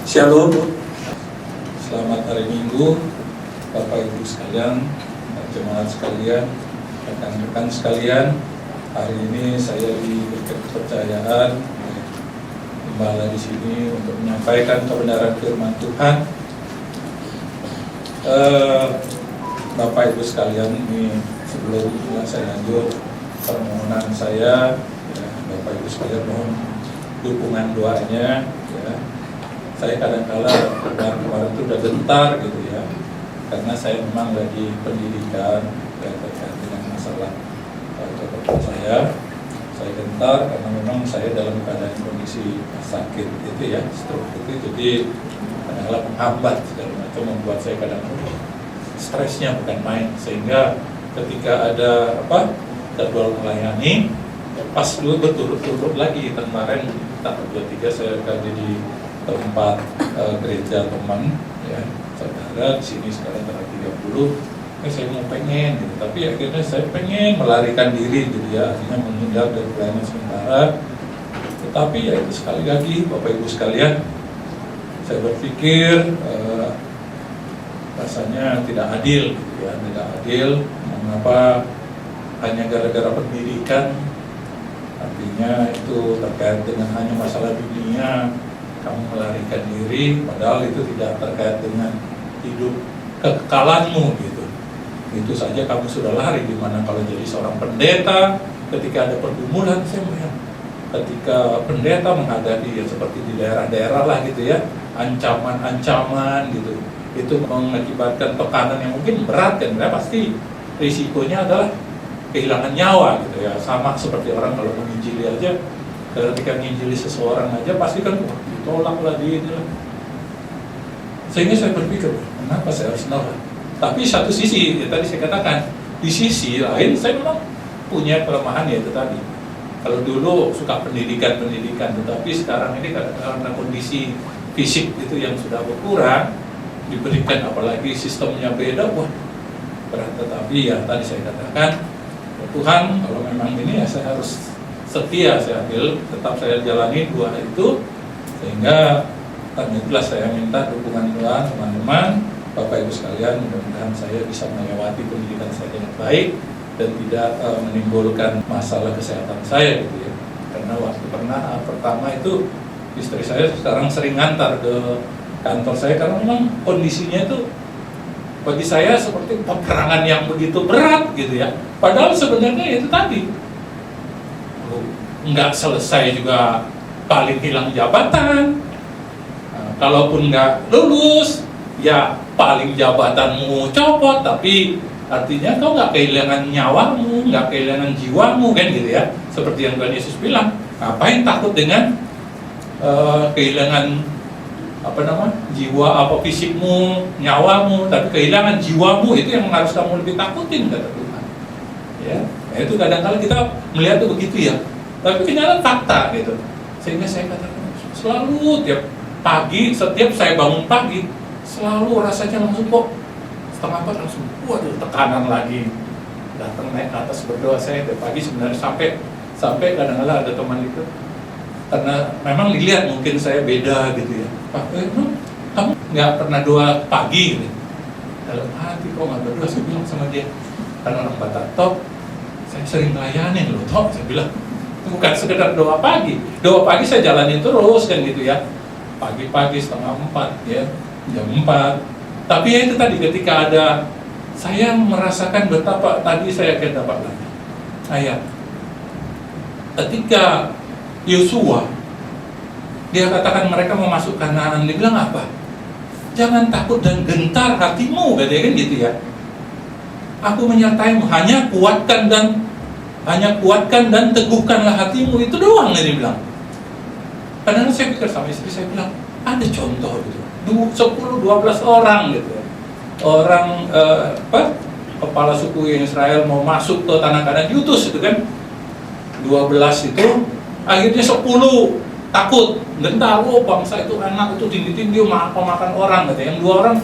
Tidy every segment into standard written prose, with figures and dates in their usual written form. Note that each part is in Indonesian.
Shalom, selamat hari Minggu, Bapak Ibu sekalian, jemaat sekalian, rekan-rekan sekalian. Hari ini saya diberikan kepercayaan gembala di sini untuk menyampaikan kebenaran firman Tuhan. Bapak Ibu sekalian, ini sebelum saya lanjut permohonan saya, ya, Bapak Ibu sekalian mohon dukungan doanya. Ya. Saya kadang-kala kemarin itu udah gentar gitu ya, karena saya memang lagi pendidikan ya, terkait dengan masalah dokter saya gentar karena memang saya dalam keadaan kondisi sakit gitu ya, stroke itu, jadi kadang-kala menghambat segala macam, membuat saya kadang-kadang stresnya bukan main, sehingga ketika ada jadwal melayani pas dulu berturut-turut lagi. Kemarin tanggal 23 saya akan di tempat gereja teman ya, saudara di sini sekarang tanggal 30. Saya mau pengen gitu, tapi akhirnya saya pengen melarikan diri gitu ya, artinya menghindar dari pelayanan sementara. Tetapi ya itu sekali lagi Bapak Ibu sekalian, saya berpikir rasanya tidak adil gitu ya, tidak adil. Mengapa hanya gara-gara pendidikan, artinya itu terkait dengan hanya masalah dunia, kamu melarikan diri, padahal itu tidak terkait dengan hidup kekekalanmu gitu. Itu saja kamu sudah lari. Dimana kalau jadi seorang pendeta, ketika ada pergumulan, saya melihat ketika pendeta menghadapi ya seperti di daerah-daerah lah gitu ya, ancaman-ancaman gitu, itu mengakibatkan tekanan yang mungkin berat kan, ya pasti risikonya adalah kehilangan nyawa gitu ya. Sama seperti orang kalau menginjili aja, ketika menginjili seseorang aja pasti kan ditolak lah di ini lah. Sehingga saya berpikir, kenapa saya harus nolak? Tapi satu sisi, ya tadi saya katakan, di sisi lain saya memang punya kelemahan ya itu tadi. Kalau dulu suka pendidikan, tetapi sekarang ini karena kondisi fisik itu yang sudah berkurang, diberikan apalagi sistemnya beda, wah berat. Tetapi ya tadi saya katakan, Tuhan kalau memang ini ya saya harus setia, saya ambil, tetap saya jalani dua itu, sehingga karena itulah saya minta dukungan Tuhan, teman-teman, Bapak Ibu sekalian, mudah-mudahan saya bisa melewati pendidikan saya dengan baik dan tidak menimbulkan masalah kesehatan saya gitu ya. Karena waktu pertama itu istri saya sekarang sering ngantar ke kantor saya karena memang kondisinya itu bagi saya seperti peperangan yang begitu berat gitu ya. Padahal sebenarnya itu tadi nggak selesai juga paling hilang jabatan. Kalaupun nggak lulus, ya paling jabatanmu copot, tapi artinya kau nggak kehilangan nyawamu, nggak kehilangan jiwamu kan gitu ya. Seperti yang Tuhan Yesus bilang, ngapain takut dengan kehilangan jiwa fisikmu, nyawamu, tapi kehilangan jiwamu itu yang harus kamu lebih takutin, kata Tuhan. Ya, itu kadang-kadang kita melihat itu begitu ya. Tapi kenyataan fakta gitu. Sehingga saya katakan selalu tiap pagi, setiap saya bangun pagi, selalu rasanya langsung kok setengah 4 langsung waduh tekanan lagi, datang naik ke atas berdoa. Saya tiap pagi sebenarnya sampai kadang-kadang ada teman itu, karena memang dilihat mungkin saya beda gitu ya, Pak, kamu nggak pernah doa pagi gitu. Dalam hati kok nggak berdoa, saya bilang sama dia, karena orang Batak, Tok, saya sering ngelayanin loh, Tok, saya bilang, bukan sekedar doa pagi saya jalanin terus kan gitu ya, pagi-pagi setengah 4 ya, jam 4. Tapi ya itu tadi, ketika ada, saya merasakan betapa tadi saya akan dapat lagi ayat ketika Yosua dia katakan mereka mau masuk Kanaan, dia bilang apa? Jangan takut dan gentar hatimu, katanya kan gitu ya. Aku menyertaimu, hanya kuatkan dan teguhkanlah hatimu, itu doang dia bilang. Kadang saya pikir sama istri, saya bilang ada contoh gitu, 10-12 orang gitu ya. Orang kepala suku Israel mau masuk ke tanah Kanaan, diutus itu kan 12 itu, akhirnya 10 takut, gentar, bangsa itu enak, itu tinggi-tinggi makan orang gitu. Yang 2 orang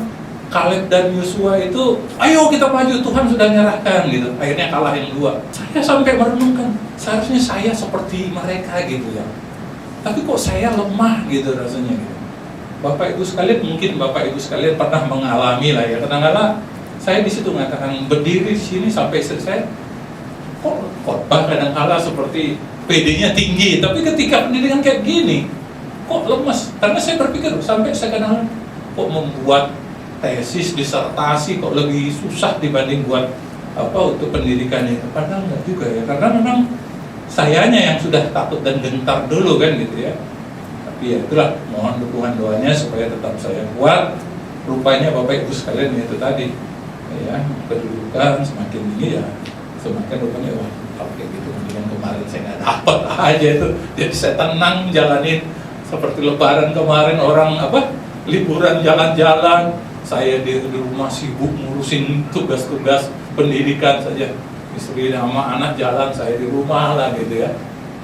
Kaleb dan Yosua itu, ayo kita maju, Tuhan sudah nyerahkan gitu. Akhirnya kalah yang 2. Saya sampai merenungkan, seharusnya saya seperti mereka gitu ya. Tapi kok saya lemah gitu rasanya gitu. Bapak Ibu sekalian, mungkin Bapak Ibu sekalian pernah mengalami lah ya. Kadang-kadang saya di situ mengatakan berdiri di sini sampai selesai, kok khotbah kadang-kala seperti PD-nya tinggi, tapi ketika pendidikan kayak gini, kok lemas. Karena saya berpikir sampai saya kadang-kadang kok membuat tesis, disertasi kok lebih susah dibanding buat untuk pendidikan itu. Padahal enggak juga ya, karena memang sayanya yang sudah takut dan gentar dulu kan gitu ya. Tapi ya itulah, mohon dukungan doanya supaya tetap saya kuat. Rupanya Bapak Ibu sekalian itu tadi ya, kedudukan semakin tinggi ya, semakin rupanya wah kalau kayak gitu mendingan kemarin saya nggak dapat aja itu. Jadi saya tenang jalanin seperti lebaran kemarin orang liburan jalan-jalan, saya di rumah sibuk ngurusin tugas-tugas pendidikan saja, istri sama anak jalan, saya di rumah lah gitu ya.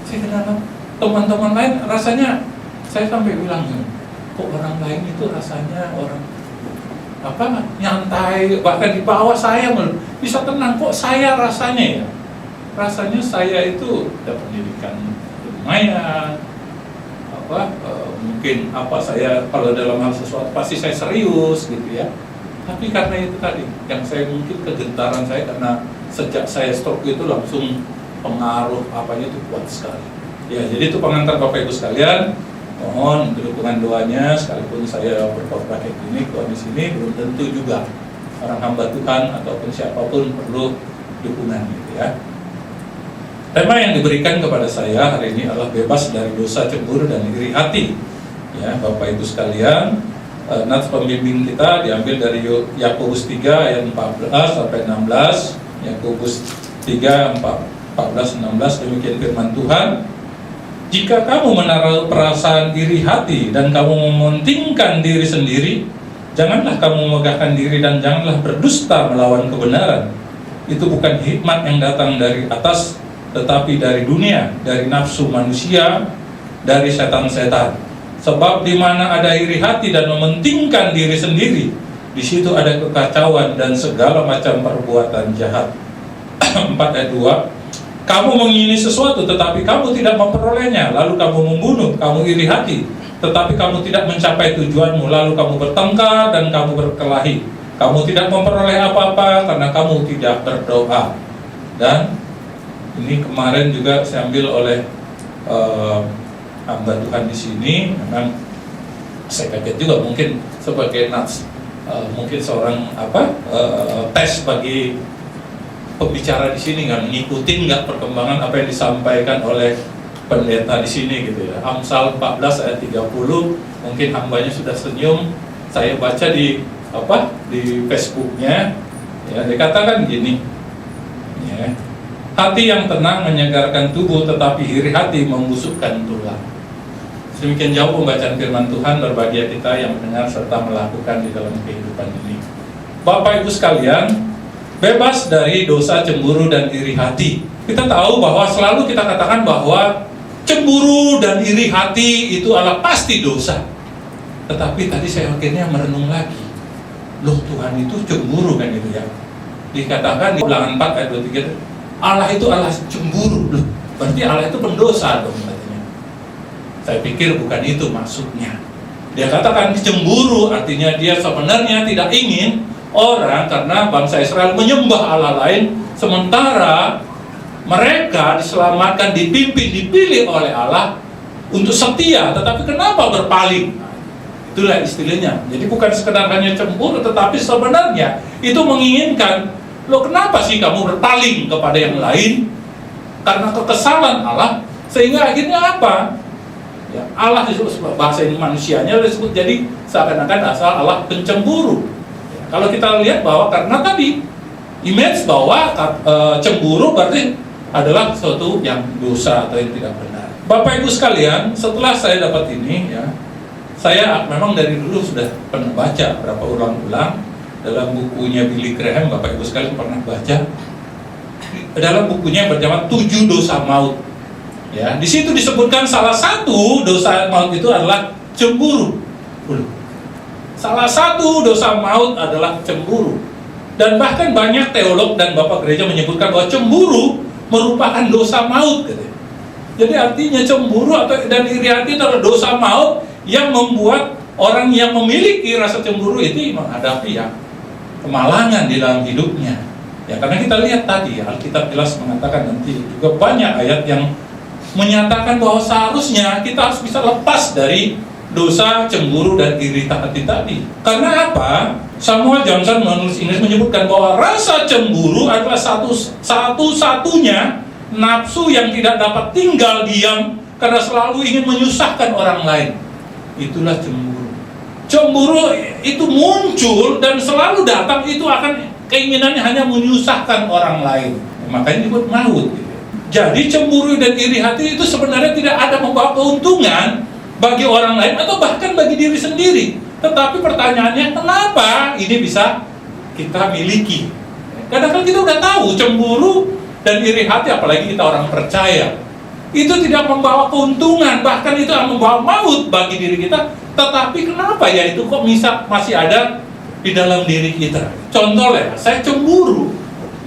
Saya kenal teman-teman lain rasanya, saya sampai bilang kok orang lain itu rasanya orang nyantai, bahkan di bawah saya bisa tenang, kok saya rasanya saya itu ada pendidikan lumayan, mungkin saya kalau dalam hal sesuatu pasti saya serius gitu ya. Tapi karena itu tadi yang saya mungkin kegentaran saya, karena sejak saya stroke itu langsung pengaruh itu kuat sekali ya. Jadi itu pengantar Bapak Ibu sekalian, mohon dukungan doanya. Sekalipun saya berkhotbah kayak gini, kondisi ini belum tentu juga orang hamba Tuhan ataupun siapapun perlu dukungan gitu ya. Tema yang diberikan kepada saya hari ini adalah bebas dari dosa, cemburu, dan iri hati ya Bapak Ibu sekalian. Nats pembimbing kita diambil dari Yakobus 3 ayat 14 sampai 16. Yakobus 3 14-16, demikian firman Tuhan. Jika kamu menaruh perasaan iri hati dan kamu mementingkan diri sendiri, janganlah kamu memegahkan diri dan janganlah berdusta melawan kebenaran. Itu bukan hikmat yang datang dari atas, tetapi dari dunia, dari nafsu manusia, dari setan-setan. Sebab di mana ada iri hati dan mementingkan diri sendiri, di situ ada kekacauan dan segala macam perbuatan jahat. 4 ayat 2. Kamu mengingini sesuatu tetapi kamu tidak memperolehnya, lalu kamu membunuh, kamu iri hati, tetapi kamu tidak mencapai tujuanmu, lalu kamu bertengkar dan kamu berkelahi. Kamu tidak memperoleh apa-apa karena kamu tidak berdoa. Dan ini kemarin juga saya ambil oleh hamba Tuhan di sini. Memang saya kaget juga, mungkin sebagai nats, mungkin seorang tes bagi pembicara di sini, nggak ngikutin nggak perkembangan apa yang disampaikan oleh pendeta di sini gitu ya. Amsal 14 ayat 30, mungkin hambanya sudah senyum. Saya baca di Facebooknya ya, dikatakan gini ya, hati yang tenang menyegarkan tubuh, tetapi iri hati membusukkan tulang. Demikian jauh pembacaan firman Tuhan. Berbahagia kita yang mendengar serta melakukan di dalam kehidupan ini. Bapak Ibu sekalian, bebas dari dosa, cemburu, dan iri hati. Kita tahu bahwa selalu kita katakan bahwa cemburu dan iri hati itu adalah pasti dosa. Tetapi tadi saya akhirnya merenung lagi, loh Tuhan itu cemburu kan itu ya. Dikatakan di Ulangan 4 ayat 23, Allah itu Allah cemburu. Loh, berarti Allah itu pendosa dong katanya. Saya pikir bukan itu maksudnya. Dia katakan cemburu artinya dia sebenarnya tidak ingin orang, karena bangsa Israel menyembah Allah lain, sementara mereka diselamatkan, dipimpin, dipilih oleh Allah untuk setia. Tetapi kenapa berpaling? Itulah istilahnya. Jadi bukan sekedar hanya cemburu, tetapi sebenarnya itu menginginkan, loh kenapa sih kamu berpaling kepada yang lain? Karena kekesalan Allah, sehingga akhirnya apa? Ya, Allah disebut, bahasa ini manusianya disebut jadi seakan-akan asal Allah pencemburu. Kalau kita lihat bahwa karena tadi image bahwa cemburu berarti adalah sesuatu yang dosa atau yang tidak benar. Bapak Ibu sekalian, setelah saya dapat ini ya, saya memang dari dulu sudah pernah baca berapa ulang-ulang dalam bukunya Billy Graham. Bapak Ibu sekalian pernah baca dalam bukunya yang bernama 7 dosa maut. Ya, di situ disebutkan salah satu dosa maut itu adalah cemburu. Salah satu dosa maut adalah cemburu. Dan bahkan banyak teolog dan bapak gereja menyebutkan bahwa cemburu merupakan dosa maut gitu. Jadi artinya cemburu dan iri hati itu adalah dosa maut yang membuat orang yang memiliki rasa cemburu itu menghadapi ya kemalangan di dalam hidupnya. Ya, karena kita lihat tadi Alkitab jelas mengatakan, nanti juga banyak ayat yang menyatakan bahwa seharusnya kita harus bisa lepas dari dosa cemburu dan iri hati tadi. Karena apa? Samuel Johnson menulis Inggris menyebutkan bahwa rasa cemburu adalah satu-satunya nafsu yang tidak dapat tinggal diam karena selalu ingin menyusahkan orang lain. Itulah cemburu. Cemburu itu muncul dan selalu datang, itu akan keinginannya hanya menyusahkan orang lain. Makanya disebut maut. Jadi cemburu dan iri hati itu sebenarnya tidak ada membawa keuntungan bagi orang lain atau bahkan bagi diri sendiri. Tetapi pertanyaannya, kenapa ini bisa kita miliki? Kadang-kadang kita udah tahu cemburu dan iri hati, apalagi kita orang percaya, itu tidak membawa keuntungan, bahkan itu akan membawa maut bagi diri kita. Tetapi kenapa ya itu kok masih ada di dalam diri kita? Contoh ya, saya cemburu,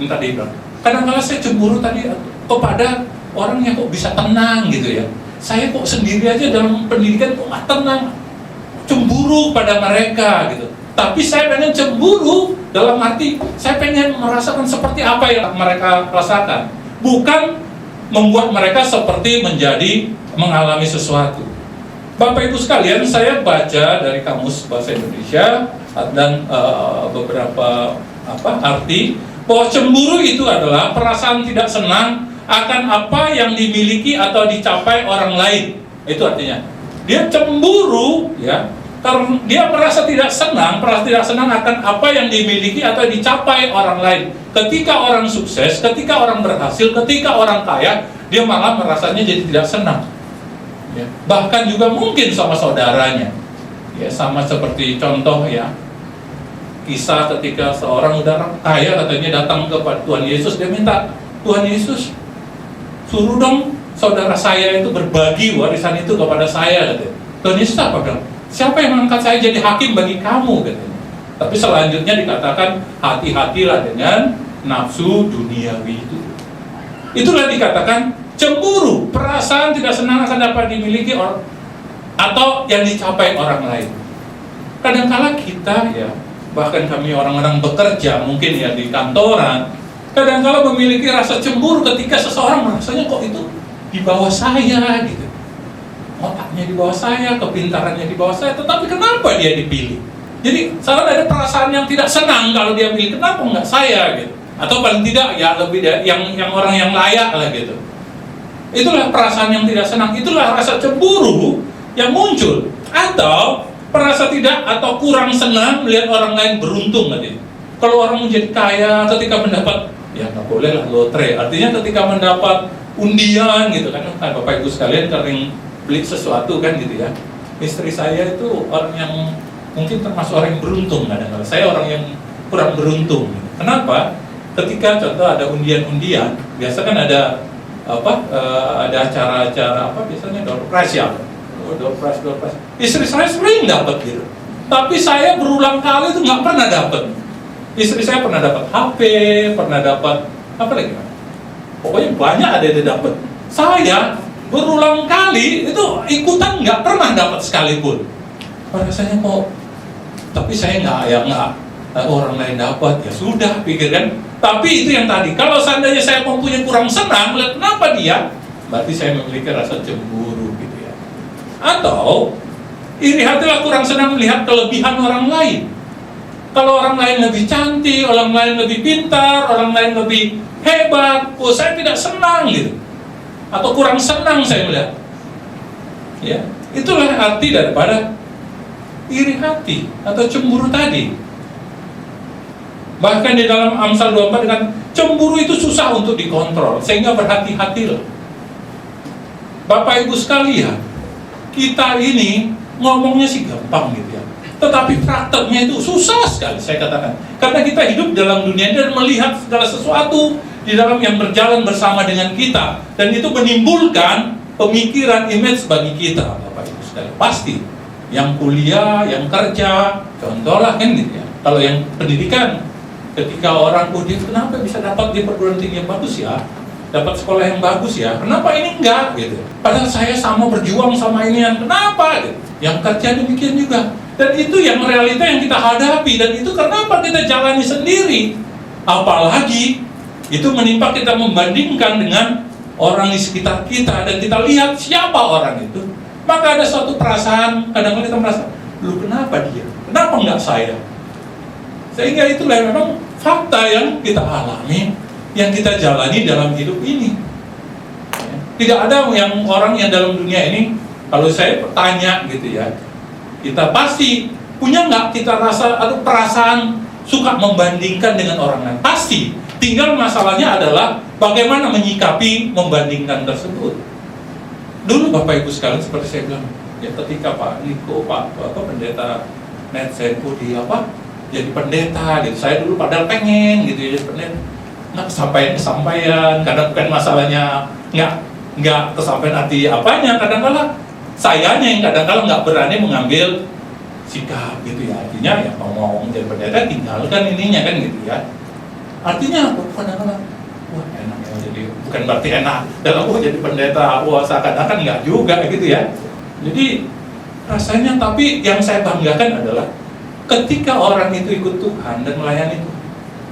tadi bilang, kadang-kadang saya cemburu tadi kepada orang yang kok bisa tenang gitu ya. Saya kok sendiri aja dalam pendidikan kok nggak tenang, cemburu pada mereka gitu. Tapi saya pengen cemburu dalam arti saya pengen merasakan seperti apa yang mereka rasakan, bukan membuat mereka seperti menjadi mengalami sesuatu. Bapak Ibu sekalian, saya baca dari Kamus Bahasa Indonesia dan beberapa arti bahwa cemburu itu adalah perasaan tidak senang akan apa yang dimiliki atau dicapai orang lain. Itu artinya dia cemburu ya, karena dia merasa tidak senang akan apa yang dimiliki atau dicapai orang lain. Ketika orang sukses, ketika orang berhasil, ketika orang kaya, dia malah merasanya jadi tidak senang ya. Bahkan juga mungkin sama saudaranya ya, sama seperti contoh ya, kisah ketika seorang udah kaya katanya datang kepada Tuhan Yesus, dia minta, Tuhan Yesus, suruh dong saudara saya itu berbagi warisan itu kepada saya, katanya. Tuhan Yesus apa bilang? Siapa yang mengangkat saya jadi hakim bagi kamu, katanya. Tapi selanjutnya dikatakan, hati-hatilah dengan nafsu duniawi itu. Itulah dikatakan cemburu, perasaan tidak senang akan dapat dimiliki orang atau yang dicapai orang lain. Kadang-kala kita ya, bahkan kami orang-orang bekerja mungkin ya di kantoran, kadang-kala memiliki rasa cemburu ketika seseorang merasanya kok itu di bawah saya gitu. Otaknya di bawah saya, kepintarannya di bawah saya, tetapi kenapa dia dipilih? Jadi selalu ada perasaan yang tidak senang kalau dia pilih, kenapa enggak saya gitu. Atau paling tidak ya lebih yang orang yang layak lah gitu. Itulah perasaan yang tidak senang, itulah rasa cemburu yang muncul. Atau merasa tidak atau kurang senang melihat orang lain beruntung tadi. Kalau orang menjadi kaya ketika mendapat, ya nggak boleh lah lotre, artinya ketika mendapat undian gitu kan, Bapak Ibu sekalian sering beli sesuatu kan gitu ya. Istri saya itu orang yang mungkin termasuk orang yang beruntung, kadang-kadang saya orang yang kurang beruntung. Kenapa? Ketika contoh ada undian-undian, biasa kan ada ada acara-acara biasanya door prize ya, door prize. Istri saya sering dapat gitu, tapi saya berulang kali itu nggak pernah dapat. Istri saya pernah dapat HP, pernah dapat apa lagi? Pokoknya banyak ada yang dapat. Saya berulang kali itu ikutan nggak pernah dapat sekalipun. Rasanya kok, tapi saya nggak orang lain dapat, ya sudah pikirkan. Tapi itu yang tadi, kalau seandainya saya mempunyai kurang senang melihat kenapa dia, berarti saya memiliki rasa cemburu gitu ya. Atau iri hatilah kurang senang melihat kelebihan orang lain. Kalau orang lain lebih cantik, orang lain lebih pintar, orang lain lebih hebat, saya tidak senang gitu. Atau kurang senang saya melihat. Ya, itulah arti daripada iri hati atau cemburu tadi. Bahkan di dalam Amsal 24 dengan cemburu itu susah untuk dikontrol, sehingga berhati-hatilah. Bapak Ibu sekalian, kita ini ngomongnya sih gampang gitu ya, tetapi prakteknya itu susah sekali saya katakan. Karena kita hidup dalam dunia dan melihat segala sesuatu di dalam yang berjalan bersama dengan kita, dan itu menimbulkan pemikiran image bagi kita, Bapak Ibu sekalian. Pasti yang kuliah, yang kerja, contohlah kan gitu ya. Kalau yang pendidikan, ketika orang, dia kenapa bisa dapat di perguruan tinggi yang bagus ya, dapat sekolah yang bagus ya, kenapa ini enggak gitu. Padahal saya sama berjuang sama ini, yang kenapa gitu. Yang kerja demikian juga, Dan itu yang realita yang kita hadapi, dan itu kenapa kita jalani sendiri. Apalagi itu menimpa kita membandingkan dengan orang di sekitar kita, dan kita lihat siapa orang itu, maka ada suatu perasaan, kadang-kadang kita merasa, lu kenapa dia? Kenapa enggak saya? Sehingga itulah memang fakta yang kita alami, yang kita jalani dalam hidup ini. Tidak ada yang orang yang dalam dunia ini, kalau saya tanya gitu ya, kita pasti punya nggak kita rasa atau perasaan suka membandingkan dengan orang lain? Pasti. Tinggal masalahnya adalah bagaimana menyikapi membandingkan tersebut. Dulu Bapak Ibu sekalian, seperti saya bilang, ya ketika Pak Niko, Pak pendeta Netsenko jadi pendeta gitu. Saya dulu padahal pengen gitu ya jadi pendeta. Nggak kesampaian, kadang bukan masalahnya nggak kesampaian arti apanya, kadang-kadang sayanya yang kadang-kadang nggak berani mengambil sikap gitu ya. Artinya ya mau jadi pendeta tinggalkan ininya kan gitu ya. Artinya kadang-kadang wah enak ya, jadi bukan berarti enak dalam jadi pendeta, wah seakan-akan nggak juga gitu ya. Jadi rasanya, tapi yang saya banggakan adalah ketika orang itu ikut Tuhan dan melayani Tuhan,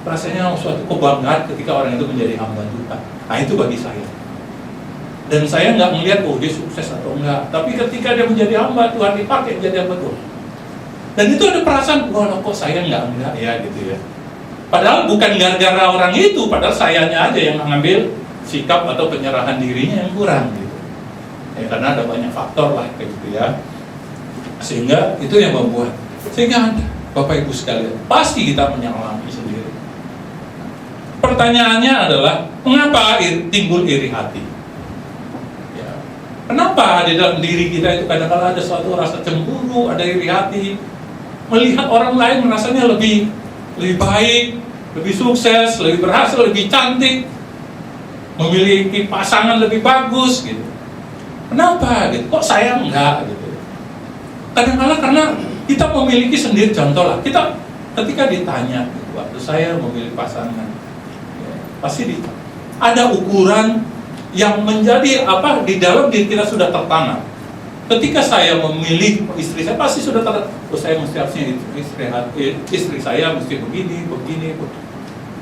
rasanya suatu kebanggaan ketika orang itu menjadi hamba Tuhan. Nah itu bagi saya. Dan saya nggak melihat dia sukses atau enggak, tapi ketika dia menjadi hamba Tuhan, dipakai jadi hamba Tuhan. Dan itu ada perasaan, wah kok saya enggak ya gitu ya. Padahal bukan gara-gara orang itu, padahal sayanya aja yang mengambil sikap atau penyerahan dirinya yang kurang gitu. Ya karena ada banyak faktor lah kayak gitu ya. Sehingga itu yang membuat, sehingga Bapak Ibu sekalian, pasti kita menyalami sendiri. Pertanyaannya adalah, mengapa timbul iri hati? Ya. Kenapa di dalam diri kita itu kadang-kadang ada suatu rasa cemburu, ada iri hati, melihat orang lain merasanya lebih baik, lebih sukses, lebih berhasil, lebih cantik, memiliki pasangan lebih bagus gitu. Kenapa gitu? Kok saya enggak gitu? Kadang-kadang karena kita memiliki sendiri, contoh lah, kita ketika ditanya gitu, waktu saya memilih pasangan, ya, pasti ada ukuran yang menjadi di dalam diri kita sudah tertanam. Ketika saya memilih istri saya, pasti sudah saya mesti harusnya istri saya mesti begini.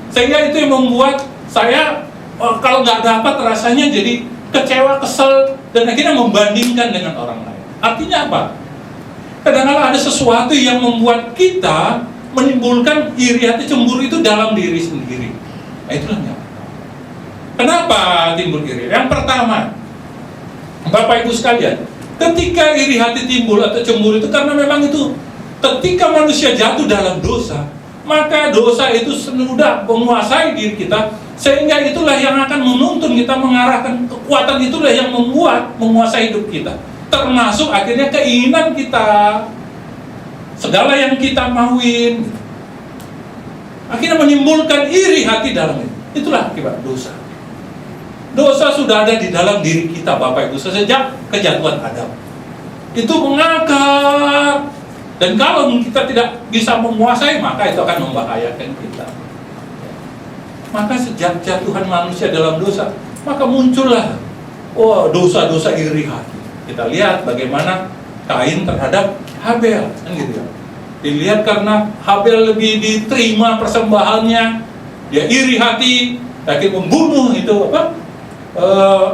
Sehingga itu yang membuat saya kalau nggak dapat rasanya jadi kecewa, kesel, dan akhirnya membandingkan dengan orang lain. Artinya apa? Kadang-kadang ada sesuatu yang membuat kita menimbulkan iri hati, cemburu itu dalam diri sendiri. Nah itulah yang kenapa timbul iri. Yang pertama, Bapak Ibu sekalian, ketika iri hati timbul atau cemburu itu karena memang itu ketika manusia jatuh dalam dosa, maka dosa itu sudah menguasai diri kita, sehingga itulah yang akan menuntun kita, mengarahkan kekuatan itulah yang menguasai hidup kita, termasuk akhirnya keinginan kita, segala yang kita mauin, akhirnya menimbulkan iri hati dalam itu. Itulah akibat dosa. Dosa sudah ada di dalam diri kita Bapak Ibu sejak kejatuhan Adam. Itu mengakar, dan kalau kita tidak bisa menguasai, maka itu akan membahayakan kita. Maka sejak jatuhan manusia dalam dosa, maka muncullah dosa-dosa iri hati. Kita lihat bagaimana Kain terhadap Habel, kan gitu ya. Dilihat karena Habel lebih diterima persembahannya, dia iri hati, akhirnya membunuh itu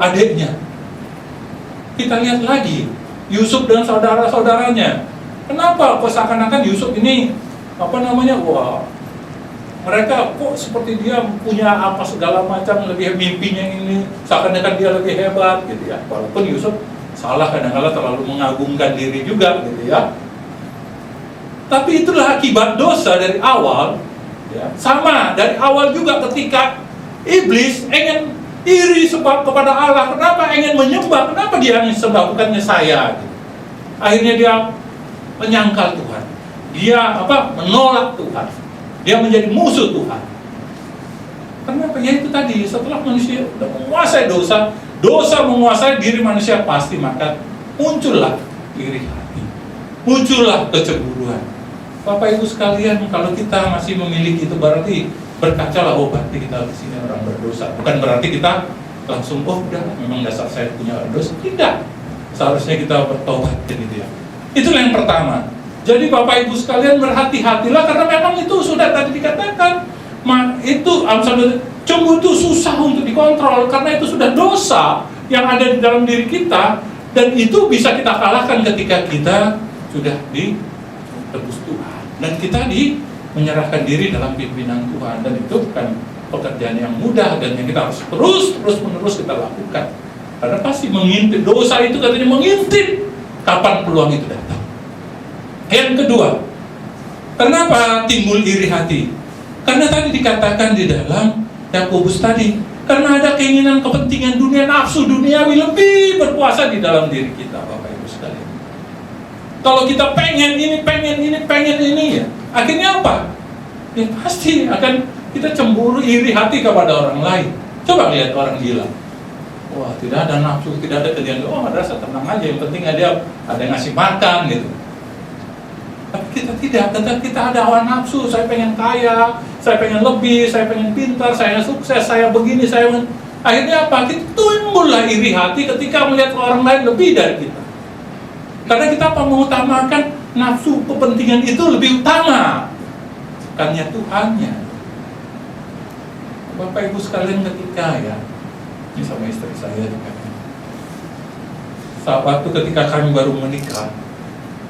adiknya. Kita lihat lagi Yusuf dan saudara-saudaranya. Kenapa seakan-akan Yusuf ini mereka kok seperti dia punya apa segala macam, lebih mimpinya ini, seakan-akan dia lebih hebat gitu ya. Walaupun Yusuf salah, kadang-kadang terlalu mengagungkan diri juga gitu ya. Tapi itulah akibat dosa dari awal ya. Sama dari awal juga ketika iblis ingin iri sebab kepada Allah, kenapa ingin menyembah, kenapa dia ingin sembah bukannya saya gitu. Akhirnya dia menyangkal Tuhan, dia menolak Tuhan, dia menjadi musuh Tuhan. Kenapa? Ya itu tadi, setelah manusia sudah menguasai dosa menguasai diri manusia, pasti maka muncullah iri hati, muncullah kecemburuan. Bapak Ibu sekalian, kalau kita masih memiliki itu berarti berkacalah, berarti kita di sini orang berdosa. Bukan berarti kita langsung udah memang dasar saya punya dosa. Tidak. Seharusnya kita bertobat gitu ya. Itulah yang pertama. Jadi Bapak Ibu sekalian berhati-hatilah, karena memang itu sudah tadi dikatakan, cemburu itu susah untuk dikontrol karena itu sudah dosa yang ada di dalam diri kita, dan itu bisa kita kalahkan ketika kita sudah ditebus Tuhan dan kita menyerahkan diri dalam pimpinan Tuhan. Dan itu bukan pekerjaan yang mudah dan yang kita harus terus menerus kita lakukan, karena pasti mengintip. Dosa itu katanya mengintip kapan peluang itu datang. Yang kedua, kenapa timbul iri hati? Karena tadi dikatakan di dalam Yakobus tadi, karena ada keinginan kepentingan dunia, nafsu duniawi lebih berkuasa di dalam diri kita, Bapak Ibu sekalian. Kalau kita pengen ini ya, akhirnya apa? Ya pasti akan kita cemburu, iri hati kepada orang lain. Coba lihat orang gila. Wah, tidak ada nafsu, tidak ada keinginan. Oh, rasa tenang aja, yang penting ada yang ngasih makan gitu. Tapi kita tidak, tetap kita ada hawa nafsu. Saya pengen kaya, saya pengen lebih, saya pengen pintar, saya sukses, saya begini, akhirnya apa? Kita timbullah iri hati ketika melihat orang lain lebih dari kita. Karena kita mengutamakan nafsu, kepentingan itu lebih utama, bukannya Tuhannya. Bapak Ibu sekalian, ketika ini sama istri saya juga. Waktu ketika kami baru menikah,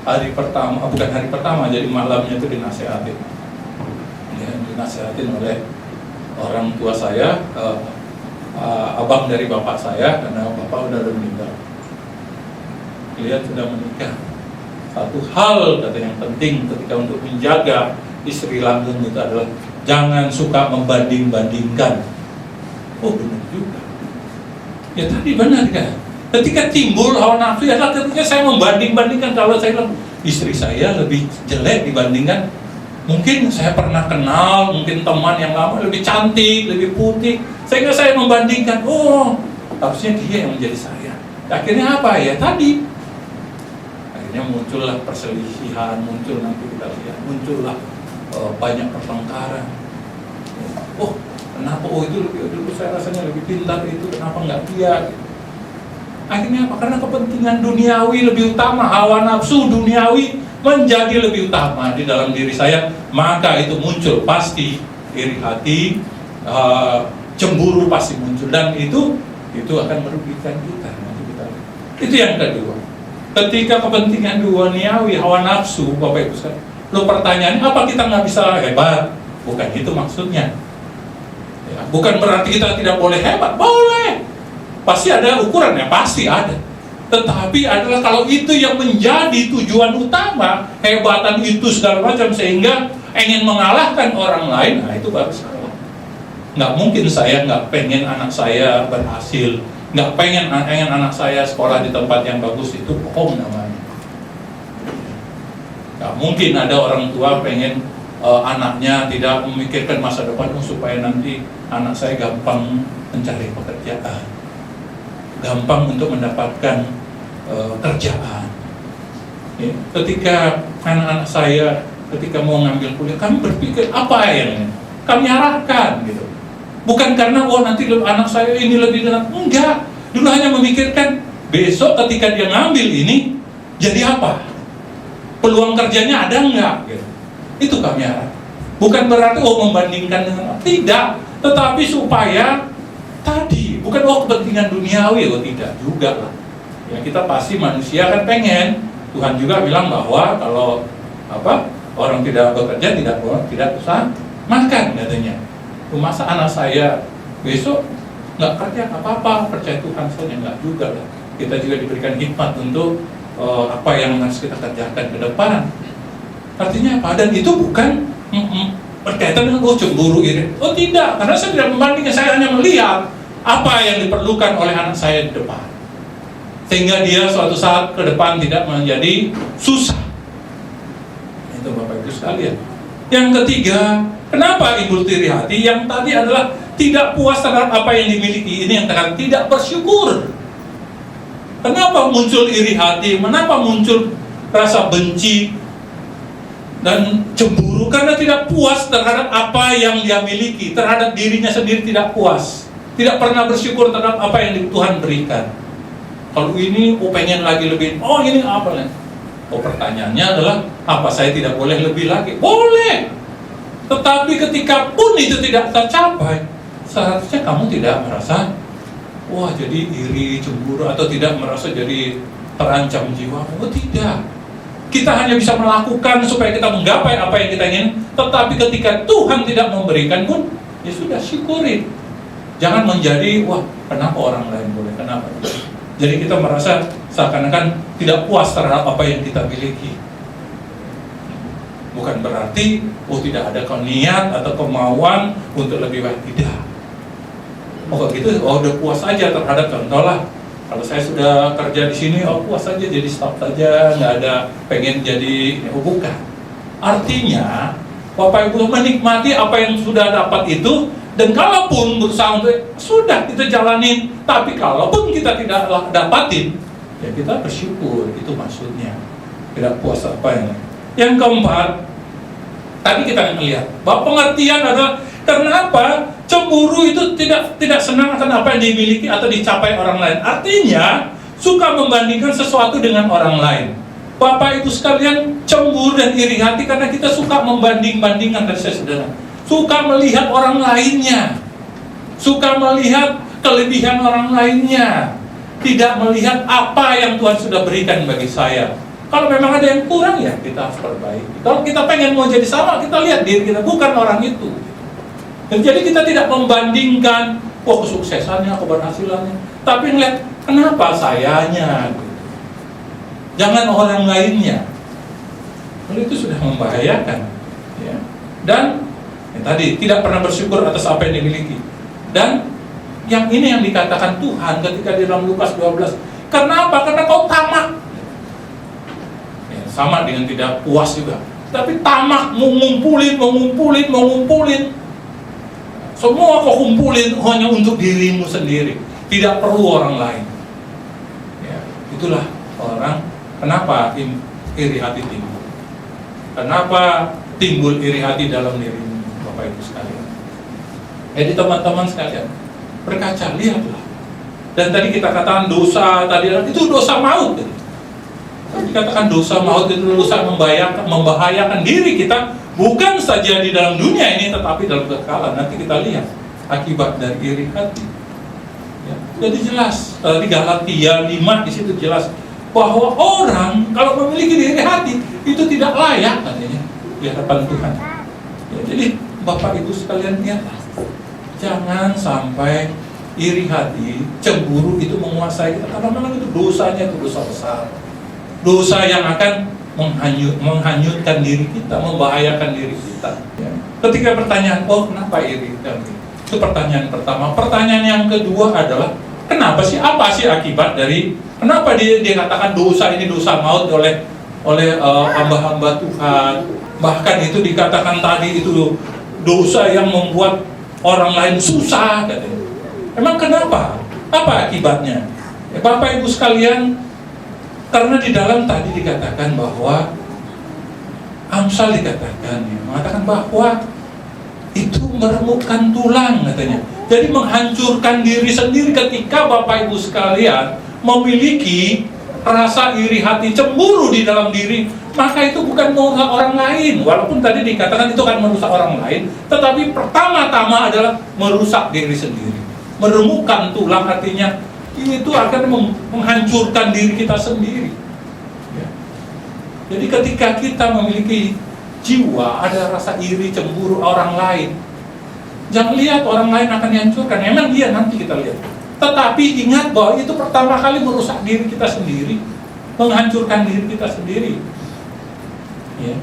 bukan hari pertama, jadi malamnya itu dinasehatin. Dinasehatin oleh orang tua saya, abang dari bapak saya, karena bapak udah meninggal. Lihat sudah menikah. Satu hal kata yang penting ketika untuk menjaga istri langgeng itu adalah jangan suka membanding-bandingkan. Oh, benar juga. Ya tadi benar kan? Ketika timbul hawa nafsu adalah ketika saya membanding-bandingkan. Kalau saya bilang istri saya lebih jelek dibandingkan, mungkin saya pernah kenal, mungkin teman yang lama lebih cantik, lebih putih, sehingga saya membandingkan, oh harusnya dia yang menjadi saya. Akhirnya apa ya tadi? Akhirnya muncullah perselisihan, muncul nanti kita lihat, muncullah banyak pertengkaran. Oh kenapa? Oh itu dulu saya rasanya lebih pintar itu, kenapa nggak dia? Akhirnya apa? Karena kepentingan duniawi lebih utama, hawa nafsu duniawi menjadi lebih utama di dalam diri saya, maka itu muncul pasti iri hati, cemburu pasti muncul, dan itu akan merugikan kita. Itu yang kedua. Ketika kepentingan duniawi, hawa nafsu, Bapak Ibu sekalian, lo pertanyaannya apa kita nggak bisa hebat? Bukan itu maksudnya. Ya, bukan berarti kita tidak boleh hebat, boleh. Pasti ada ukurannya, pasti ada. Tetapi adalah kalau itu yang menjadi tujuan utama, hebatan itu segala macam, sehingga ingin mengalahkan orang lain, nah itu baru salah. Nggak mungkin saya nggak pengen anak saya berhasil, nggak pengen anak saya sekolah di tempat yang bagus, itu bohong namanya. Nggak mungkin ada orang tua pengen anaknya tidak memikirkan masa depan supaya nanti anak saya gampang mencari pekerjaan, gampang untuk mendapatkan kerjaan. Ya, ketika anak-anak saya ketika mau ngambil kuliah, kami berpikir apa yang kami arahkan gitu. Bukan karena nanti anak saya ini lebih dengan, enggak. Dulu hanya memikirkan besok ketika dia ngambil ini jadi apa? Peluang kerjanya ada enggak gitu. Itu kami arahkan. Bukan berarti membandingkan dengan tidak, tetapi supaya tadi bukan kepentingan duniawi, tidak juga lah. Ya kita pasti manusia kan pengen. Tuhan juga bilang bahwa kalau orang tidak bekerja tidak usah makan katanya. Masa anak saya besok nggak kerja nggak apa-apa, percaya Tuhan saja, nggak juga lah. Kita juga diberikan hikmat untuk apa yang harus kita kerjakan ke depan. Artinya apa? Dan itu bukan berkaitan dengan cemburu iri. Oh tidak, karena saya tidak membandingkan, saya hanya melihat apa yang diperlukan oleh anak saya di depan, sehingga dia suatu saat ke depan tidak menjadi susah. Itu Bapak Ibu sekalian. Yang ketiga, kenapa timbul iri hati? Yang tadi adalah tidak puas terhadap apa yang dimiliki. Ini yang terkadang tidak bersyukur. Kenapa muncul iri hati? Kenapa muncul rasa benci dan cemburu? Karena tidak puas terhadap apa yang dia miliki, terhadap dirinya sendiri tidak puas. Tidak pernah bersyukur terhadap apa yang Tuhan berikan. Kalau ini, pengen lagi lebih. Oh ini apa nih? Pertanyaannya adalah, apa saya tidak boleh lebih lagi? Boleh. Tetapi ketika pun itu tidak tercapai, seharusnya kamu tidak merasa, wah jadi iri, cemburu, atau tidak merasa jadi terancam jiwa. Tidak. Kita hanya bisa melakukan supaya kita menggapai apa yang kita ingin, tetapi ketika Tuhan tidak memberikan pun, ya sudah, syukuri. Jangan menjadi, wah kenapa orang lain boleh, kenapa? Jadi kita merasa seakan-akan tidak puas terhadap apa yang kita miliki. Bukan berarti, tidak ada niat atau kemauan untuk lebih baik. Tidak. Kalau gitu, udah puas aja terhadap, contohlah, kalau saya sudah kerja di sini, puas aja jadi staff saja, nggak ada pengen jadi, bukan. Artinya, Bapak Ibu menikmati apa yang sudah dapat itu, dan kalaupun berusaha untuk sudah kita jalanin, tapi kalaupun kita tidak dapatin, ya kita bersyukur, itu maksudnya. Tidak puas apa yang. Yang keempat, tadi kita melihat bahwa pengertian adalah kenapa cemburu itu tidak senang akan apa yang dimiliki atau dicapai orang lain. Artinya suka membandingkan sesuatu dengan orang lain. Bapak Ibu sekalian, cemburu dan iri hati karena kita suka membanding-bandingkan. Dari saya saudara, suka melihat orang lainnya, suka melihat kelebihan orang lainnya, tidak melihat apa yang Tuhan sudah berikan bagi saya. Kalau memang ada yang kurang, ya kita harus perbaiki. Kalau kita pengen mau jadi sama, kita lihat diri kita, bukan orang itu. Dan jadi kita tidak membandingkan, kesuksesannya, keberhasilannya, tapi melihat kenapa sayanya. Jangan orang lainnya. Itu sudah membahayakan. Ya. Dan tadi tidak pernah bersyukur atas apa yang dimiliki. Dan yang ini yang dikatakan Tuhan ketika di dalam Lukas 12. Kenapa? Karena kau tamak. Sama dengan tidak puas juga, tapi tamak, mengumpulin. Semua kau kumpulin hanya untuk dirimu sendiri, tidak perlu orang lain. Ya, itulah orang. Kenapa iri hati timbul? Kenapa timbul iri hati dalam dirimu, Bapak Ibu sekalian? Jadi teman-teman sekalian, berkaca, lihatlah. Dan tadi kita katakan dosa tadi itu dosa maut. Dikatakan dosa maut itu dosa membahayakan diri kita, bukan saja di dalam dunia ini, tetapi dalam kekekalan. Nanti kita lihat akibat dari iri hati. Ya, jadi jelas di Galatia 5 di situ jelas bahwa orang kalau memiliki iri hati itu tidak layak katanya di hadapan Tuhan. Ya, jadi Bapak Ibu sekalian lihatlah, jangan sampai iri hati, cemburu itu menguasai kita. Karena memang itu dosanya itu dosa besar. Dosa yang akan menghanyutkan diri kita, membahayakan diri kita. Ya. Ketika pertanyaan, kenapa iri? Itu pertanyaan pertama. Pertanyaan yang kedua adalah, kenapa sih? Apa sih akibat dari? Kenapa dia katakan dosa ini dosa maut oleh hamba-hamba Tuhan? Bahkan itu dikatakan tadi itu dosa yang membuat orang lain susah. Katanya. Emang kenapa? Apa akibatnya? Ya, Bapak Ibu sekalian. Karena di dalam tadi dikatakan bahwa Amsal dikatakan, mengatakan bahwa itu meremukkan tulang katanya. Jadi menghancurkan diri sendiri ketika Bapak Ibu sekalian memiliki rasa iri hati, cemburu di dalam diri, maka itu bukan merusak orang lain. Walaupun tadi dikatakan itu akan merusak orang lain, tetapi pertama-tama adalah merusak diri sendiri. Meremukkan tulang artinya itu akan menghancurkan diri kita sendiri. Ya. Jadi ketika kita memiliki jiwa, ada rasa iri, cemburu orang lain, jangan lihat orang lain akan dihancurkan. Memang dia nanti kita lihat. Tetapi ingat bahwa itu pertama kali merusak diri kita sendiri, menghancurkan diri kita sendiri. Ya.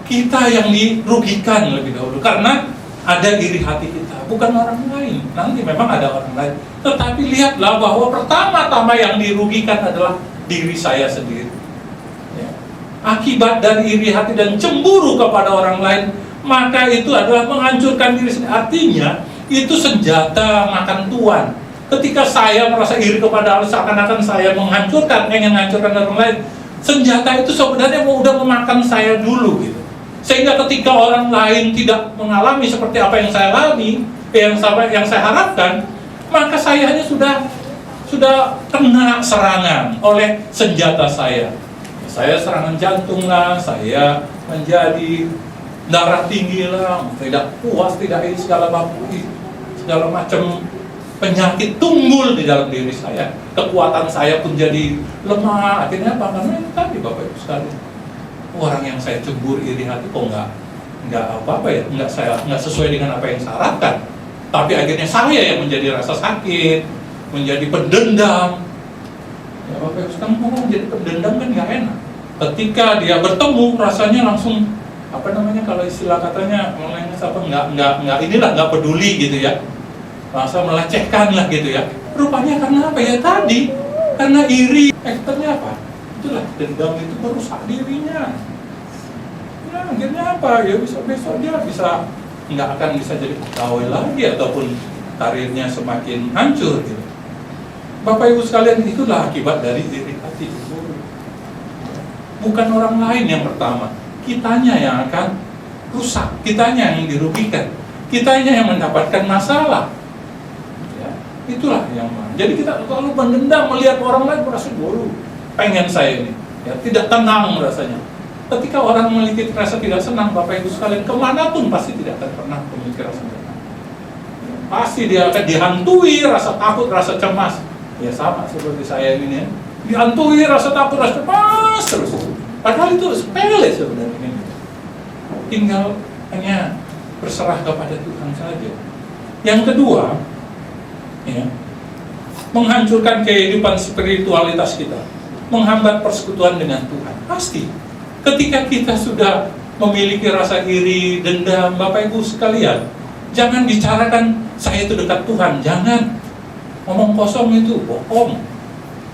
Kita yang dirugikan lebih dahulu karena ada iri hati kita, bukan orang lain. Nanti memang ada orang lain, tetapi lihatlah bahwa pertama-tama yang dirugikan adalah diri saya sendiri. Ya. Akibat dari iri hati dan cemburu kepada orang lain, maka itu adalah menghancurkan diri sendiri. Artinya itu senjata makan tuan. Ketika saya merasa iri kepada Allah, seakan-akan saya ingin menghancurkan orang lain, senjata itu sebenarnya udah memakan saya dulu gitu. Sehingga ketika orang lain tidak mengalami seperti apa yang saya alami, yang saya harapkan, maka saya hanya sudah kena serangan oleh senjata saya. Saya serangan jantung lah, saya menjadi darah tinggi lah, tidak puas, tidak ini segala macam penyakit tumbul di dalam diri saya. Kekuatan saya pun jadi lemah. Akhirnya apa? Karena itu tadi Bapak Ibu sekalian, orang yang saya cemburu, iri hati kok nggak apa-apa ya, nggak sesuai dengan apa yang saya harapkan. Tapi akhirnya saya yang menjadi rasa sakit, menjadi pendendam. Ya Bapak Ibu sekalian, orang menjadi pendendam kan nggak enak. Ketika dia bertemu, rasanya langsung apa namanya, kalau istilah katanya nggak peduli gitu ya, rasa melecehkan lah gitu ya. Rupanya karena apa ya tadi? Karena iri. Ternyata apa? Itulah dendam itu merusak dirinya. Ya, akhirnya apa? Ya besok dia nggak akan bisa jadi pegawai lagi ataupun karirnya semakin hancur gitu. Bapak Ibu sekalian, itulah akibat dari iri hati itu. Bukan orang lain yang pertama, kitanya yang akan rusak, kitanya yang dirugikan, kitanya yang mendapatkan masalah. Ya, itulah yang jadi kita kalau mendendam melihat orang lain merasa bodoh, pengen saya ini, ya, tidak tenang rasanya. Ketika orang memiliki rasa tidak senang, Bapak Ibu sekalian, kemanapun pasti tidak akan pernah memiliki rasa tenang. Ya, pasti dia akan dihantui rasa takut, rasa cemas. Ya sama seperti saya ini, ya. Dihantui rasa takut, rasa cemas terus. Padahal itu sepele sebenarnya. Tinggal hanya berserah kepada Tuhan saja. Yang kedua, ya, menghancurkan kehidupan spiritualitas kita, menghambat persekutuan dengan Tuhan. Pasti, ketika kita sudah memiliki rasa iri, dendam, Bapak Ibu sekalian, jangan bicarakan saya itu dekat Tuhan, jangan. Ngomong kosong itu bohong.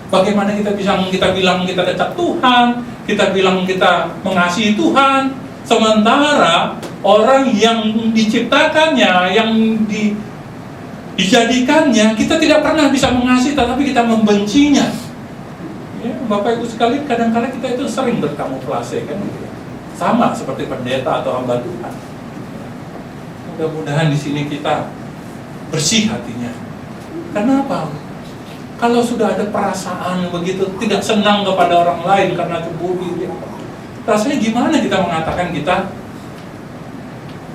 Bagaimana kita bilang kita dekat Tuhan, kita bilang kita mengasihi Tuhan, sementara orang yang diciptakannya, yang dijadikannya, kita tidak pernah bisa mengasihi, tetapi kita membencinya. Ya, Bapak Ibu sekalian, kadang-kadang kita itu sering berkamuflase kan, sama seperti pendeta atau hamba Tuhan. Mudah-mudahan di sini kita bersih hatinya. Kenapa? Kalau sudah ada perasaan begitu tidak senang kepada orang lain karena cemburu, ya, rasanya gimana kita mengatakan kita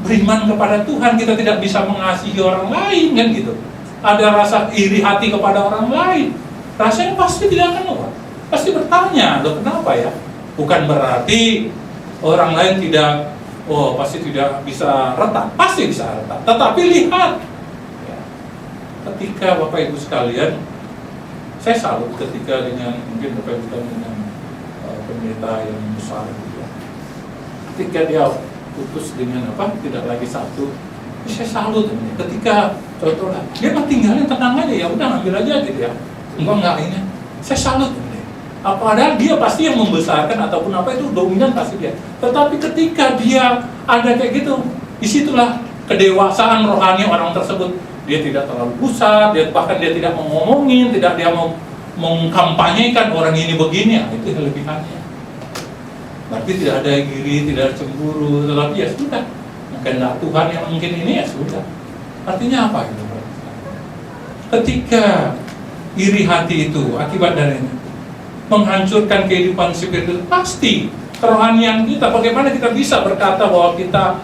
beriman kepada Tuhan, kita tidak bisa mengasihi orang lain kan gitu. Ada rasa iri hati kepada orang lain, rasanya pasti tidak akan kuat. Pasti bertanya, loh kenapa ya? Bukan berarti orang lain pasti tidak bisa retak, pasti bisa retak. Tetapi lihat, ya, ketika Bapak Ibu sekalian, saya salut ketika mungkin Bapak Ibu dengan pendeta yang besar gitu ya. Ketika dia putus dengan tidak lagi satu, saya salut ini. Ketika contohnya dia mah tinggalnya tenang aja, ya udah ambil aja gitu ya. Enggak ini. Saya salut ini. Padahal dia pasti yang membesarkan ataupun itu dominan pasti dia. Tetapi ketika dia ada kayak gitu, disitulah kedewasaan rohani orang tersebut. Dia tidak terlalu pusat, bahkan dia tidak mau ngomongin, tidak dia mau mengkampanyekan orang ini begini, itu kelebihannya. Berarti tidak ada iri, tidak ada cemburu, tetapi ya sudah. Kehendak Tuhan yang mungkin ini ya sudah. Artinya apa itu? Ketika iri hati itu akibat dari menghancurkan kehidupan spiritual, pasti kerohanian kita, bagaimana kita bisa berkata bahwa kita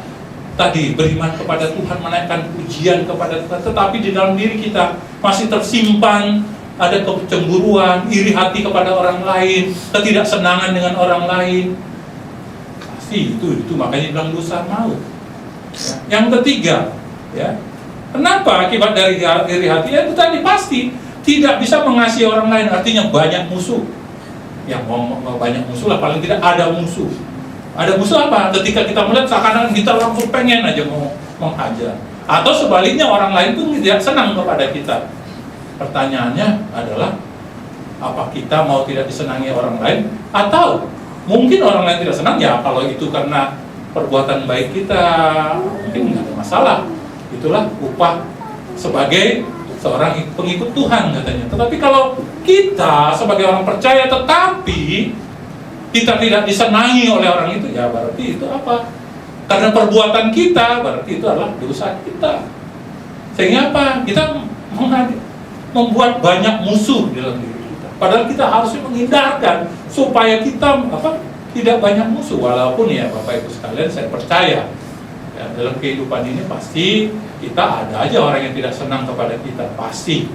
tadi beriman kepada Tuhan, menaikkan pujian kepada Tuhan, tetapi di dalam diri kita masih tersimpan ada kecemburuan, iri hati kepada orang lain, ketidaksenangan dengan orang lain. Pasti itu makanya bilang dosa maut. Ya. Yang ketiga, ya, kenapa akibat dari iri hati? Ya, itu tadi pasti tidak bisa mengasihi orang lain, artinya banyak musuh. Yang mau banyak musuh lah, paling tidak ada musuh. Ada musuh apa? Ketika kita melihat seakan-akan kita langsung pengen aja mau menghajar. Atau sebaliknya orang lain pun tidak senang kepada kita. Pertanyaannya adalah, apa kita mau tidak disenangi orang lain? Atau mungkin orang lain tidak senang, ya kalau itu karena perbuatan baik kita, mungkin nggak ada masalah. Itulah upah sebagai seorang pengikut Tuhan katanya. Tetapi kalau kita sebagai orang percaya tetapi kita tidak disenangi oleh orang itu, ya berarti itu apa? Karena perbuatan kita, berarti itu adalah dosa kita. Sehingga apa? Kita membuat banyak musuh dalam diri kita. Padahal kita harusnya menghindarkan supaya kita tidak banyak musuh. Walaupun ya Bapak Ibu sekalian, saya percaya ya, dalam kehidupan ini pasti kita ada aja orang yang tidak senang kepada kita, pasti.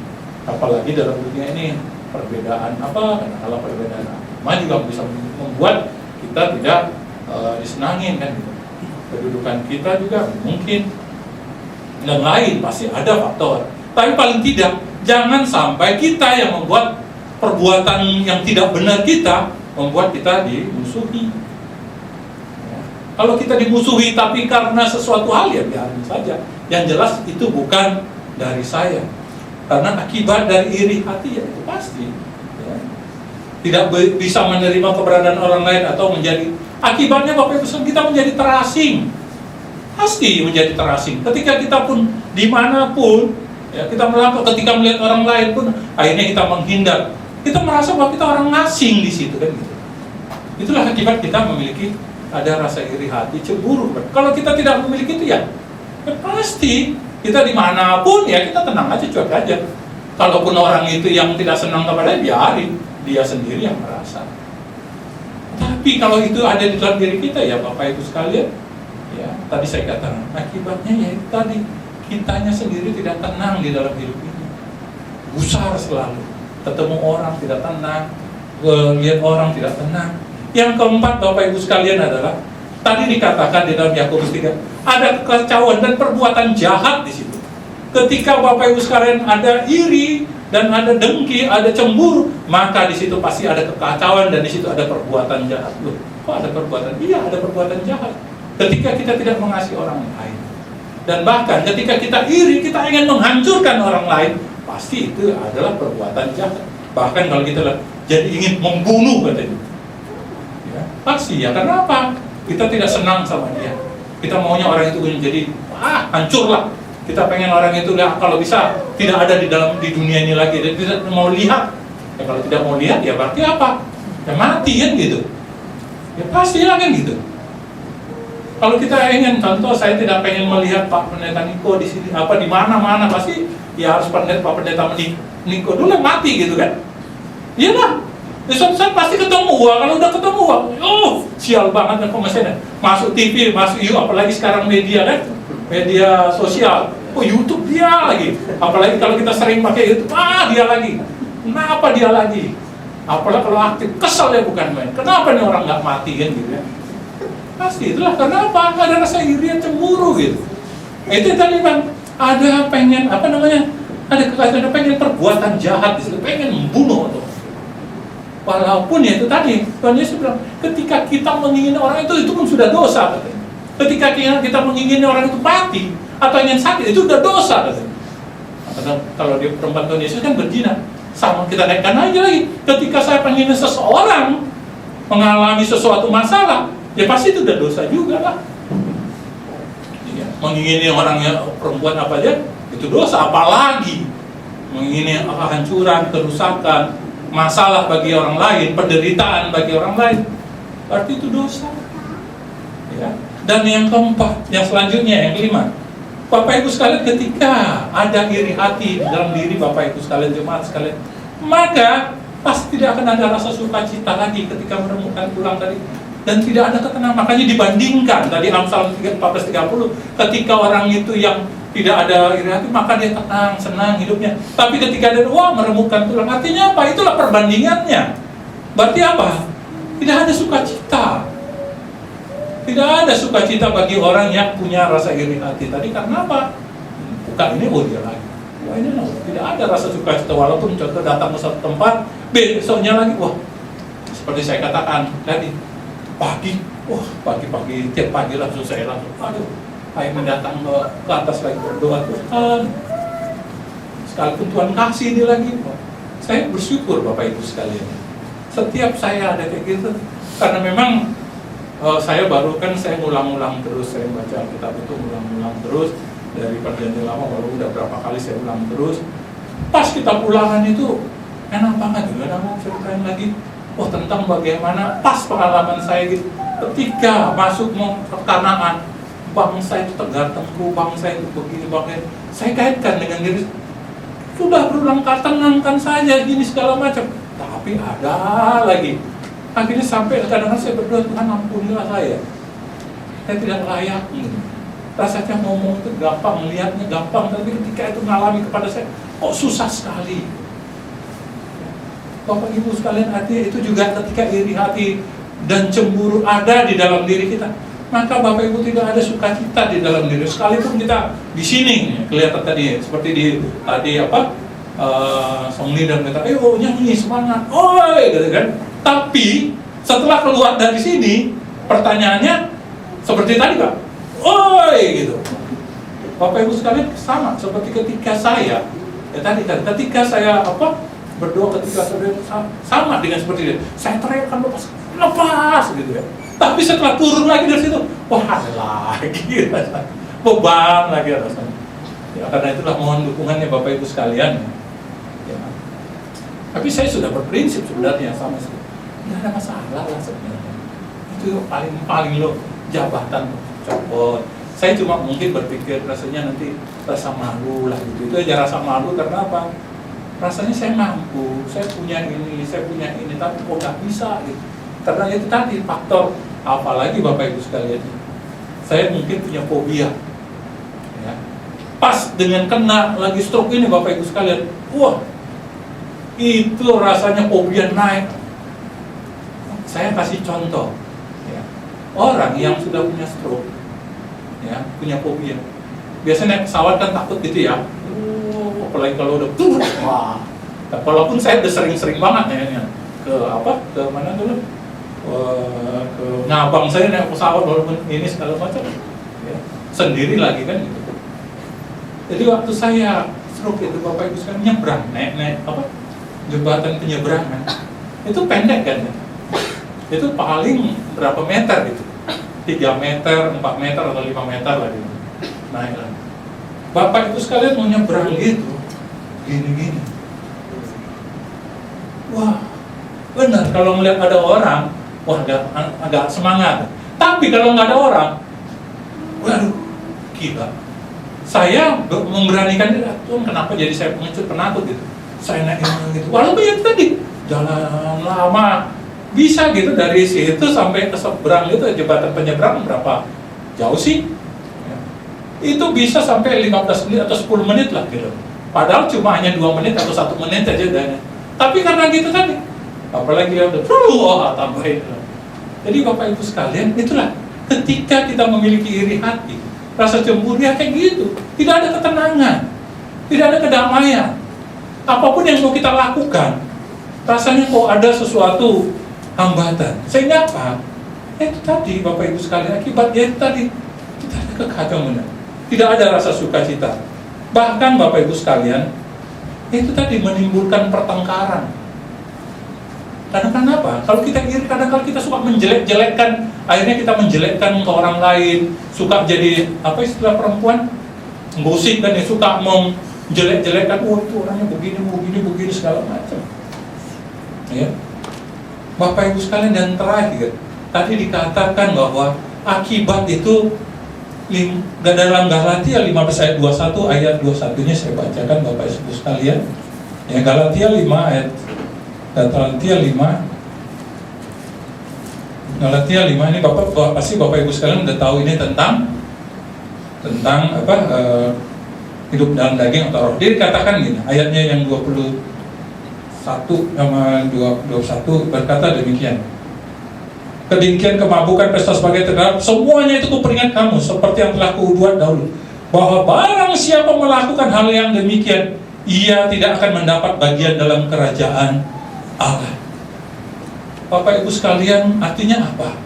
Apalagi dalam dunia ini perbedaan kadang-kadang perbedaan agama juga bisa membuat kita tidak disenangin kan gitu. Kedudukan kita juga mungkin dan lain, pasti ada faktor. Tapi paling tidak jangan sampai kita yang membuat perbuatan yang tidak benar kita membuat kita dimusuhi. Ya. Kalau kita dimusuhi tapi karena sesuatu hal ya biarin saja. Yang jelas itu bukan dari saya. Karena akibat dari iri hati ya itu pasti. Ya. Tidak bisa menerima keberadaan orang lain atau menjadi akibatnya Bapak Ibu kita menjadi terasing. Pasti menjadi terasing. Ketika kita pun dimanapun ya, kita melangkah, ketika melihat orang lain pun akhirnya kita menghindar. Kita merasa bahwa kita orang asing di situ kan gitu. Itulah akibat kita memiliki ada rasa iri hati, cemburu. Kalau kita tidak memiliki itu ya pasti kita dimanapun ya kita tenang aja, cuek aja. Kalaupun orang itu yang tidak senang kepada biarin, dia sendiri yang merasa. Tapi kalau itu ada di dalam diri kita ya Bapak Ibu sekalian, ya tadi saya katakan akibatnya ya itu tadi, kitanya sendiri tidak tenang di dalam hidup ini. Gusar selalu, ketemu orang tidak tenang, lihat orang tidak tenang. Yang keempat Bapak Ibu sekalian adalah tadi dikatakan di dalam Yakobus 3 ada kekacauan dan perbuatan jahat di situ. Ketika Bapak Ibu sekalian ada iri dan ada dengki, ada cemburu, maka di situ pasti ada kekacauan dan di situ ada perbuatan jahat. Loh, kok ada perbuatan? Iya, ada perbuatan jahat. Ketika kita tidak mengasihi orang lain, dan bahkan ketika kita iri, kita ingin menghancurkan orang lain, pasti itu adalah perbuatan jahat. Bahkan kalau kita jadi ingin membunuh katanya, ya, pasti ya. Kenapa? Kita tidak senang sama dia. Kita maunya orang itu menjadi hancurlah. Kita pengen orang itu kalau bisa tidak ada di dunia ini lagi. Dan tidak mau lihat. Ya, kalau tidak mau lihat ya berarti apa? Ya mati kan gitu. Ya pasti lah kan gitu. Kalau kita ingin, contoh saya tidak pengen melihat Pak Pendeta Niko di sini di mana-mana, pasti ya harus Pak Pendeta Niko dulu mati gitu kan. Iya lah. Di suatu saat pasti ketemu. Kalau udah ketemu, sial banget kan pemasaran. Masuk TV, masuk YouTube, apalagi sekarang media kan, media sosial. YouTube dia lagi. Apalagi kalau kita sering pakai YouTube, dia lagi. Kenapa dia lagi? Apalagi kalau aktif, kesel ya bukan main. Kenapa nih orang nggak mati kan gitu ya? Pasti itulah kenapa ada rasa iri, cemburu gitu. Itu tadi Bang, ada pengen ada kekacauan, pengen perbuatan jahat di situ, pengen membunuh atau walaupun ya itu tadi Tuhan Yesus bilang, ketika kita mengingini orang itu pun sudah dosa katanya. Ketika kita mengingini orang itu mati atau ingin sakit, itu sudah dosa katanya. Kalau dia perempuan Tuhan Yesus kan berzina, sama kita naikkan aja lagi. Ketika saya mengingini seseorang mengalami sesuatu masalah, ya pasti itu udah dosa juga lah. Ya, mengingini orang yang perempuan apa aja itu dosa, apalagi mengingini kehancuran, kerusakan, masalah bagi orang lain, penderitaan bagi orang lain, berarti itu dosa. Ya. Dan yang keempat, yang selanjutnya, yang kelima, Bapak Ibu sekalian, ketika ada iri hati dalam diri Bapak Ibu sekalian, jemaat sekalian, maka pasti tidak akan ada rasa sukacita lagi ketika menemukan tulang tadi, dan tidak ada ketenangan. Makanya dibandingkan tadi Amsal 14:30, ketika orang itu yang tidak ada iri hati, maka dia tenang, senang hidupnya. Tapi ketika dia menemukan tulang, artinya apa? Itulah perbandingannya. Berarti apa? Tidak ada sukacita. Tidak ada sukacita bagi orang yang punya rasa iri hati. Tadi karena apa? Bukan ini, dia lagi. Ini tidak ada rasa sukacita. Walaupun contoh datang ke satu tempat, besoknya lagi, seperti saya katakan tadi, pagi-pagi, tiap pagi langsung saya saya mendatang ke atas lagi berdoa, Tuhan, sekalipun Tuhan kasih ini lagi, saya bersyukur Bapak Ibu sekalian. Setiap saya ada kayak gitu, karena memang saya ngulang-ulang terus, saya baca kitab itu ngulang-ulang terus dari Perjanjian Lama, baru udah berapa kali saya ulang terus. Pas kita ulangan itu enak banget, gak ada mau ceritain lagi. Tentang bagaimana pas pengalaman saya gitu, ketika masuk ke Kanaan, bangsa itu tegar tengku, bangsa itu begini, saya kaitkan dengan diri, sudah berulang kali, tenangkan saja gini segala macam. tapi ada lagi. Akhirnya sampai kadang-kadang saya berdoa, Tuhan ampunilah saya tidak layak ini. Rasanya ngomong itu gampang, melihatnya gampang, tapi ketika itu mengalami kepada saya, kok susah sekali. Bapak Ibu sekalian, artinya itu juga ketika iri hati dan cemburu ada di dalam diri kita, maka Bapak Ibu tidak ada sukacita di dalam diri. Sekalipun kita di sini kelihatan tadi seperti di Songli dan kita, nyanyi semangat, oi, gitu kan. Tapi setelah keluar dari sini, pertanyaannya seperti tadi Pak, oi, gitu. Bapak Ibu sekalian sama seperti ketika saya, ketika saya berdoa, ketika saya sama dengan seperti itu, saya teriakkan lepas gitu ya. Tapi setelah turun lagi dari situ, wah ada lagi beban lagi rasanya. Ya, karena itulah mohon dukungannya Bapak Ibu sekalian. Ya. Tapi saya sudah berprinsip sebenarnya sama sekali, nggak ada masalah lah sebenarnya. Itu paling lo jabatan copot. Saya cuma mungkin berpikir rasanya nanti rasa malu lah gitu. Itu aja rasa malu karena apa? Rasanya saya mampu, saya punya ini, tapi kok nggak bisa gitu. Karena itu tadi faktor, apalagi Bapak Ibu sekalian, saya mungkin punya fobia. Ya. Pas dengan kena lagi stroke ini Bapak Ibu sekalian, wah, itu rasanya fobia naik. Saya kasih contoh, ya. Orang yang sudah punya stroke, ya, punya fobia, biasanya naik pesawat kan takut gitu ya. Apalagi kalau udah wah. Nah, walaupun saya udah sering-sering banget ya, ke mana dulu, ke ngabang saya naik pesawat walaupun ini segala macam, ya, sendiri lagi kan gitu. Jadi waktu saya stroke itu Bapak Ibu sekalian nyebrang, naik jembatan penyeberangan, itu pendek kan ya? Itu paling berapa meter gitu, 3 meter, 4 meter atau 5 meter lah gitu. Naik lah. Bapak Ibu sekalian mau nyebrang gitu, gini. Wah, benar kalau melihat ada orang, wah agak semangat. Tapi kalau nggak ada orang, waduh, gila. Saya memberanikan diri, Tuhan kenapa jadi saya penakut gitu. Saya naik gitu, walaupun yang tadi jalan lama, bisa gitu dari situ sampai ke seberang itu jembatan penyeberangan berapa jauh sih? Ya. Itu bisa sampai 15 menit atau 10 menit lah gitu. Padahal cuma hanya 2 menit atau 1 menit aja dan. Tapi karena gitu tadi, apalagi ya udah tambahin. Jadi Bapak Ibu sekalian, itulah ketika kita memiliki iri hati, rasa cemburu ya kayak gitu, tidak ada ketenangan, tidak ada kedamaian. Apapun yang mau kita lakukan, rasanya kok ada sesuatu hambatan. Sehingga apa? Itu tadi Bapak Ibu sekalian, akibatnya itu tadi kita ada kekacauan, tidak ada rasa sukacita. Bahkan Bapak Ibu sekalian, itu tadi menimbulkan pertengkaran. Karena kenapa? Kalau kita iri, kadang-kadang kita suka menjelek-jelekkan, akhirnya kita menjelekkan ke orang lain, suka jadi apa istilah perempuan, gosip kan ya, suka menjelek-jelekkan, itu orangnya begini segala macam. Ya. Bapak Ibu sekalian, dan terakhir tadi dikatakan bahwa akibat itu dalam Galatia 15 ayat 21, ayat 21-nya saya bacakan Bapak Ibu sekalian. Ya, Galatia 5 ayat Galatia 5 ini pasti Bapak Ibu sekalian udah tahu ini tentang hidup dalam daging atau roh. Dia dikatakan gini, ayatnya yang 21 sama 21 berkata demikian. Kedengkian, kemabukan, pesta sebagai terlarang, semuanya itu kuperingat kamu, seperti yang telah kubuat dahulu, bahwa barang siapa melakukan hal yang demikian, ia tidak akan mendapat bagian dalam kerajaan Allah. Bapak Ibu sekalian, artinya apa?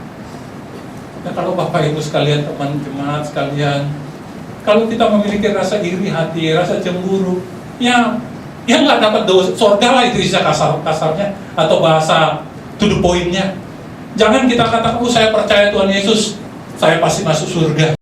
Nah, kalau Bapak Ibu sekalian, teman jemaat sekalian, kalau kita memiliki rasa iri hati, rasa cemburu, ya nggak dapat surga lah, itu bisa kasarnya, atau bahasa to the point-nya. Jangan kita katakan, saya percaya Tuhan Yesus, saya pasti masuk surga.